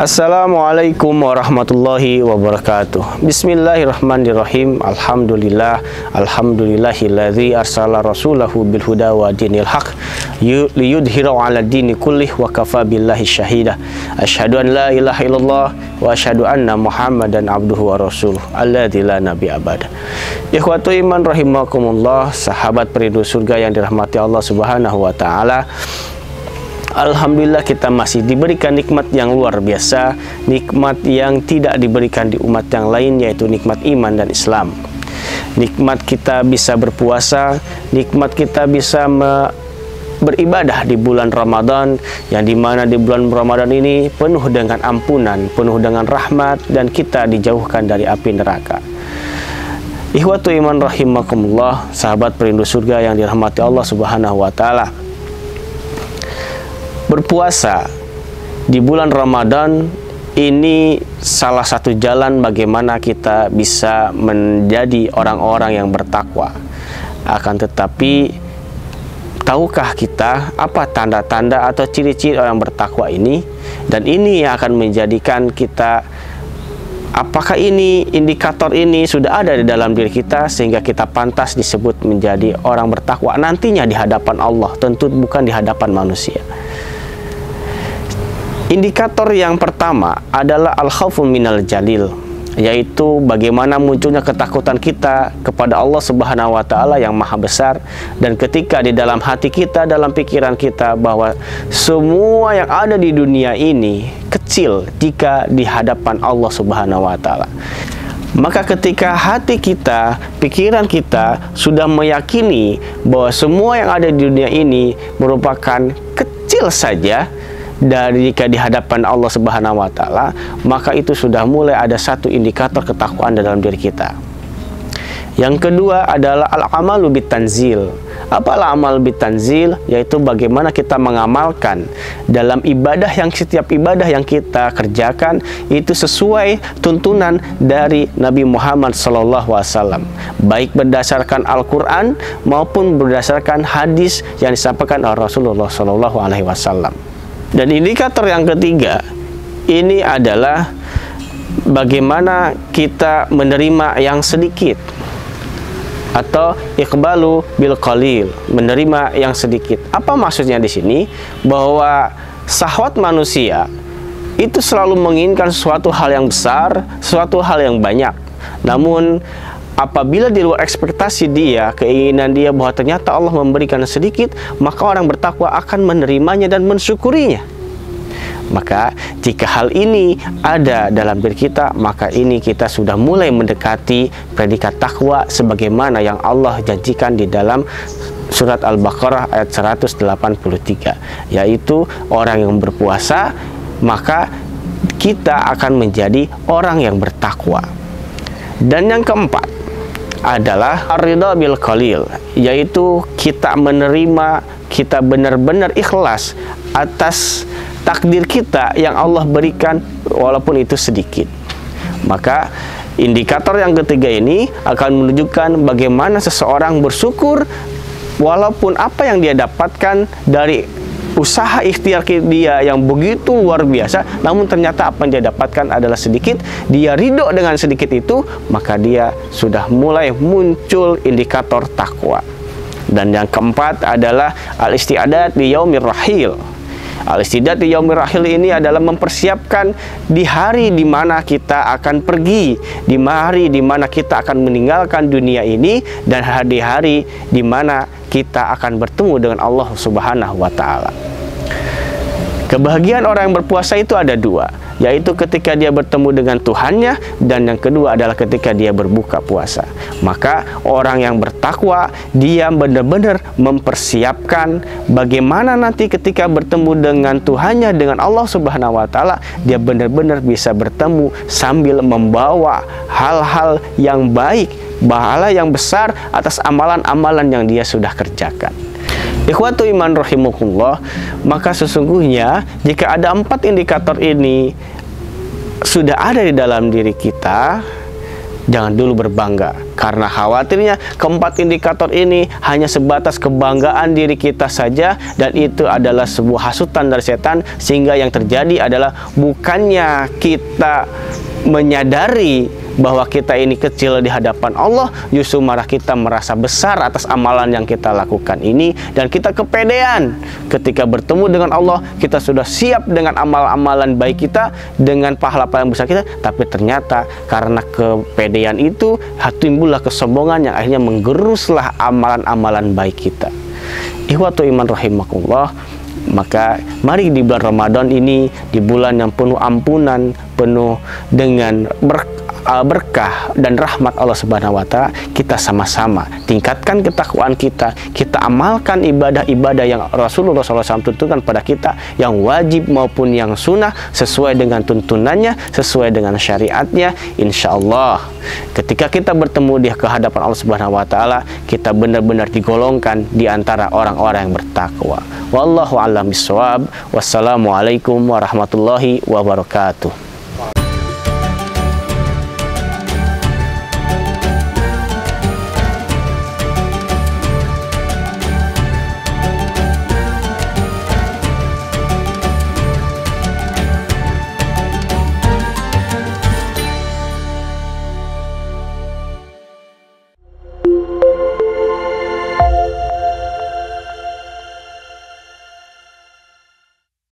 Assalamualaikum warahmatullahi wabarakatuh. Bismillahirrahmanirrahim. Alhamdulillahilladzi arsala rasulahu bil huda wa dinil haq liyudhhirahu 'ala dini kullih wa kafa billahi syahida. Asyhadu an la ilaha illallah wa asyhadu anna Muhammadan abduhu wa rasuluh alladzi la nabiyya ba'da. Ikhwatu iman rahimakumullah, sahabat perindu surga yang dirahmati Allah Subhanahu wa taala. Alhamdulillah kita masih diberikan nikmat yang luar biasa, nikmat yang tidak diberikan di umat yang lain, yaitu nikmat iman dan Islam. Nikmat kita bisa berpuasa, nikmat kita bisa beribadah di bulan Ramadan, yang dimana di bulan Ramadan ini penuh dengan ampunan, penuh dengan rahmat, dan kita dijauhkan dari api neraka. Ikhwatu iman rahimakumullah, sahabat perindu surga yang dirahmati Allah Subhanahu wa taala. Berpuasa di bulan Ramadan ini salah satu jalan bagaimana kita bisa menjadi orang-orang yang bertakwa. Akan tetapi, tahukah kita apa tanda-tanda atau ciri-ciri orang bertakwa ini? Dan ini yang akan menjadikan kita, apakah ini indikator ini sudah ada di dalam diri kita sehingga kita pantas disebut menjadi orang bertakwa nantinya di hadapan Allah, tentu bukan di hadapan manusia. Indikator yang pertama adalah al-khaufu minal jalil, yaitu bagaimana munculnya ketakutan kita kepada Allah Subhanahu wa taala yang maha besar, dan ketika di dalam hati kita, dalam pikiran kita, bahwa semua yang ada di dunia ini kecil jika di hadapan Allah Subhanahu wa taala. Maka ketika hati kita, pikiran kita sudah meyakini bahwa semua yang ada di dunia ini merupakan kecil saja dari jika di hadapan Allah Subhanahu wa taala, maka itu sudah mulai ada satu indikator ketakwaan dalam diri kita. Yang kedua adalah al-amalu bitanzil. Apa al-amal bitanzil? Yaitu bagaimana kita mengamalkan dalam ibadah, yang setiap ibadah yang kita kerjakan itu sesuai tuntunan dari Nabi Muhammad SAW, baik berdasarkan Al-Quran maupun berdasarkan hadis yang disampaikan oleh Rasulullah SAW. Dan indikator yang ketiga ini adalah bagaimana kita menerima yang sedikit, atau iqbalu bil qalil, menerima yang sedikit. Apa maksudnya di sini? Bahwa syahwat manusia itu selalu menginginkan suatu hal yang besar, suatu hal yang banyak. Namun apabila di luar ekspektasi dia, keinginan dia bahwa ternyata Allah memberikan sedikit, maka orang bertakwa akan menerimanya dan mensyukurinya. Maka jika hal ini ada dalam diri kita, maka ini kita sudah mulai mendekati predikat takwa sebagaimana yang Allah janjikan di dalam surat Al-Baqarah ayat 183, yaitu orang yang berpuasa maka kita akan menjadi orang yang bertakwa. Dan yang keempat adalah ar-ridha bil qalil, yaitu kita menerima, kita benar-benar ikhlas atas takdir kita yang Allah berikan walaupun itu sedikit. Maka indikator yang ketiga ini akan menunjukkan bagaimana seseorang bersyukur walaupun apa yang dia dapatkan dari usaha ikhtiar dia yang begitu luar biasa, namun ternyata apa yang dia dapatkan adalah sedikit. Dia ridho dengan sedikit itu, maka dia sudah mulai muncul indikator takwa. Dan yang keempat adalah al-isti'adat di yaumir rahil. Al-isti'adat di yaumir rahil ini adalah mempersiapkan di hari di mana kita akan pergi, di hari di mana kita akan meninggalkan dunia ini, dan hari-hari di mana kita akan bertemu dengan Allah Subhanahu wa taala. Kebahagiaan orang yang berpuasa itu ada dua, yaitu ketika dia bertemu dengan Tuhannya, dan yang kedua adalah ketika dia berbuka puasa. Maka orang yang bertakwa, dia benar-benar mempersiapkan bagaimana nanti ketika bertemu dengan Tuhannya, dengan Allah Subhanahu wa taala, dia benar-benar bisa bertemu sambil membawa hal-hal yang baik, pahala yang besar atas amalan-amalan yang dia sudah kerjakan. Ikhwatu iman rahimakumullah, maka sesungguhnya jika ada 4 indikator ini sudah ada di dalam diri kita, jangan dulu berbangga, karena khawatirnya keempat indikator ini hanya sebatas kebanggaan diri kita saja, dan itu adalah sebuah hasutan dari setan, sehingga yang terjadi adalah bukannya kita menyadari bahwa kita ini kecil di hadapan Allah, justru malah kita merasa besar atas amalan yang kita lakukan ini, dan kita kepedean ketika bertemu dengan Allah. Kita sudah siap dengan amal-amalan baik kita, dengan pahala-pahala yang besar kita, tapi ternyata karena kepedean itu timbullah kesombongan yang akhirnya menggeruslah amalan-amalan baik kita. Ikhwatu iman rahimakumullah, maka mari di bulan Ramadan ini, di bulan yang penuh ampunan, penuh dengan berkah dan rahmat Allah Subhanahu wa Ta'ala, kita sama-sama tingkatkan ketakwaan kita, kita amalkan ibadah-ibadah yang Rasulullah SAW tuntunkan pada kita, yang wajib maupun yang sunnah, sesuai dengan tuntunannya, sesuai dengan syariatnya. Insya Allah ketika kita bertemu di kehadapan Allah Subhanahu wa Ta'ala, kita benar-benar digolongkan di antara orang-orang yang bertakwa. Wallahu a'lam bishawab. Wassalamualaikum warahmatullahi wabarakatuh.